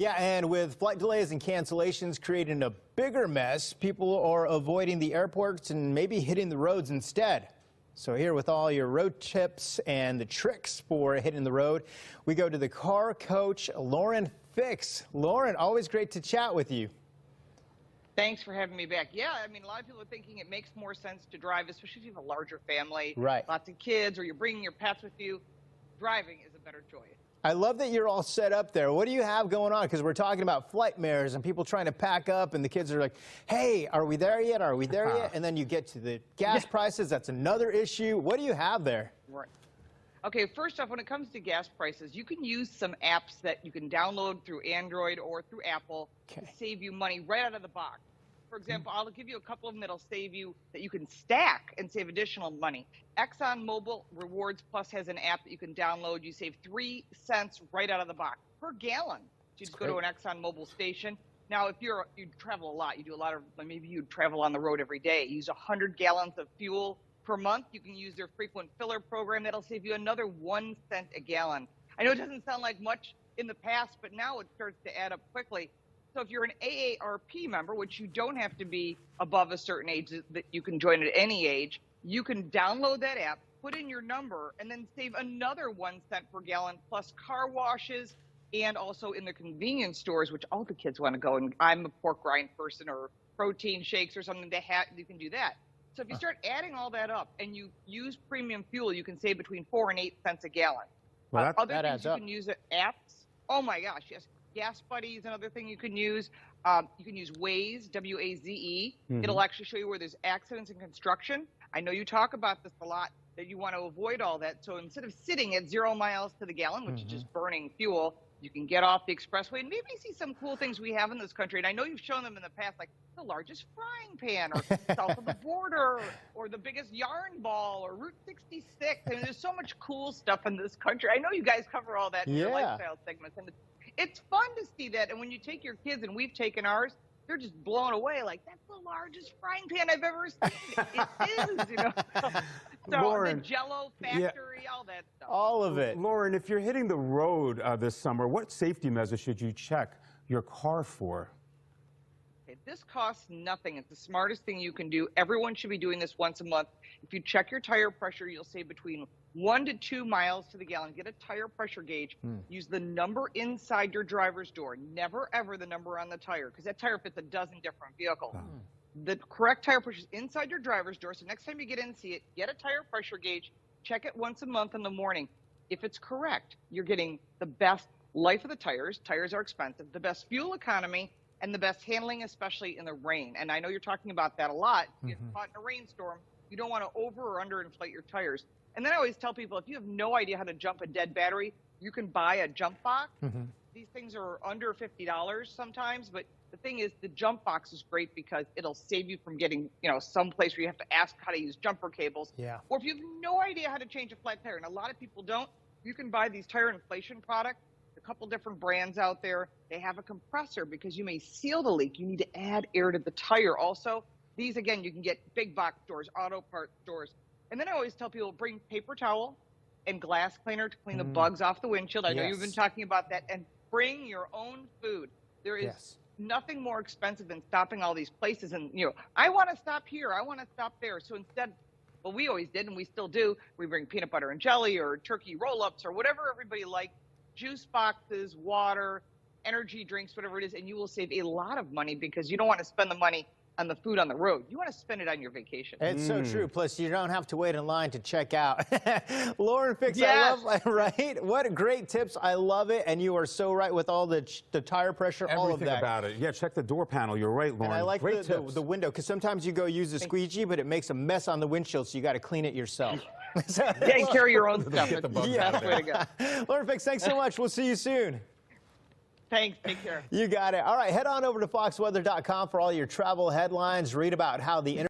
Yeah, and with flight delays and cancellations creating a bigger mess, people are avoiding the airports and maybe hitting the roads instead. So here with all your road tips and the tricks for hitting the road, we go to the car coach, Lauren Fix. Lauren, always great to chat with you. Thanks for having me back. Yeah, I mean, a lot of people are thinking it makes more sense to drive, especially if you have a larger family, Right. lots of kids, or you're bringing your pets with you. Driving is a better choice. I love that you're all set up there. What do you have going on? Because we're talking about flight mares and people trying to pack up, and the kids are like, hey, are we there yet? Are we there yet? And then you get to the gas prices. That's another issue. What do you have there? Right. Okay, first off, when it comes to gas prices, you can use some apps that you can download through Android or through Apple to save you money right out of the box. For example, I'll give you a couple of them that'll save you, that you can stack and save additional money. ExxonMobil Rewards Plus has an app that you can download. You save 3 cents right out of the box per gallon. You just go to an ExxonMobil station. Now, if you travel a lot, you do a lot of, maybe you travel on the road every day, use 100 gallons of fuel per month, you can use their frequent filler program. That'll save you another 1 cent a gallon. I know it doesn't sound like much in the past, but now it starts to add up quickly. So if you're an AARP member, which you don't have to be above a certain age, that you can join at any age, you can download that app, put in your number, and then save another 1 cent per gallon, plus car washes, and also in the convenience stores, which all the kids want to go. And I'm a pork rind person, or protein shakes or something, you can do that. So if you start adding all that up and you use premium fuel, you can save between 4 and 8 cents a gallon. Well, other things you can use apps. Oh my gosh, yes. GasBuddy is another thing you can use. You can use Waze, W-A-Z-E. It'll actually show you where there's accidents in construction. I know you talk about this a lot, that you want to avoid all that. So instead of sitting at 0 miles to the gallon, which is just burning fuel, you can get off the expressway and maybe see some cool things we have in this country. And I know you've shown them in the past, like the largest frying pan, or south of the border, or the biggest yarn ball, or Route 66. I mean, there's so much cool stuff in this country. I know you guys cover all that in your lifestyle segments. And it's fun to see that. And when you take your kids, and we've taken ours, they're just blown away. Like, that's the largest frying pan I've ever seen. It is, you know. So Lauren, the Jell-O factory, all that stuff. All of it. Lauren, if you're hitting the road this summer, what safety measures should you check your car for? Okay, this costs nothing. It's the smartest thing you can do. Everyone should be doing this once a month. If you check your tire pressure, you'll save between 1 to 2 miles to the gallon. Get a tire pressure gauge. Use the number inside your driver's door. Never, ever the number on the tire, because that tire fits a dozen different vehicles. The correct tire pressure is inside your driver's door. So next time you get in and see it, get a tire pressure gauge. Check it once a month in the morning. If it's correct, you're getting the best life of the tires. Tires are expensive. The best fuel economy, and the best handling, especially in the rain. And I know you're talking about that a lot. You get caught in a rainstorm, you don't want to over or under inflate your tires. And then I always tell people, if you have no idea how to jump a dead battery, you can buy a jump box. These things are under $50 sometimes, but the thing is, the jump box is great because it'll save you from getting, someplace where you have to ask how to use jumper cables. Or if you have no idea how to change a flat tire, and a lot of people don't, you can buy these tire inflation products. A couple different brands out there. They have a compressor because you may seal the leak. You need to add air to the tire also. These, again, you can get big box stores, auto parts stores. And then I always tell people, bring paper towel and glass cleaner to clean the bugs off the windshield. I know you've been talking about that. And bring your own food. There is nothing more expensive than stopping all these places. And, I want to stop here, I want to stop there. So instead, what we always did, and we still do, we bring peanut butter and jelly, or turkey roll-ups, or whatever everybody likes, juice boxes, water, energy drinks, whatever it is, and you will save a lot of money because you don't want to spend the money on the food on the road. You want to spend it on your vacation. It's so true. Plus, you don't have to wait in line to check out. Lauren Fix, I love, right? What great tips. I love it. And you are so right with all the tire pressure, all of that. Everything about it. Yeah, check the door panel. You're right, Lauren. And I like the window, because sometimes you go use the squeegee, but it makes a mess on the windshield, so you got to clean it yourself. And carry your own stuff. That's the best way to go. Lauren Fix, thanks so much. We'll see you soon. Thanks. Take care. You got it. All right, head on over to foxweather.com for all your travel headlines. Read about how the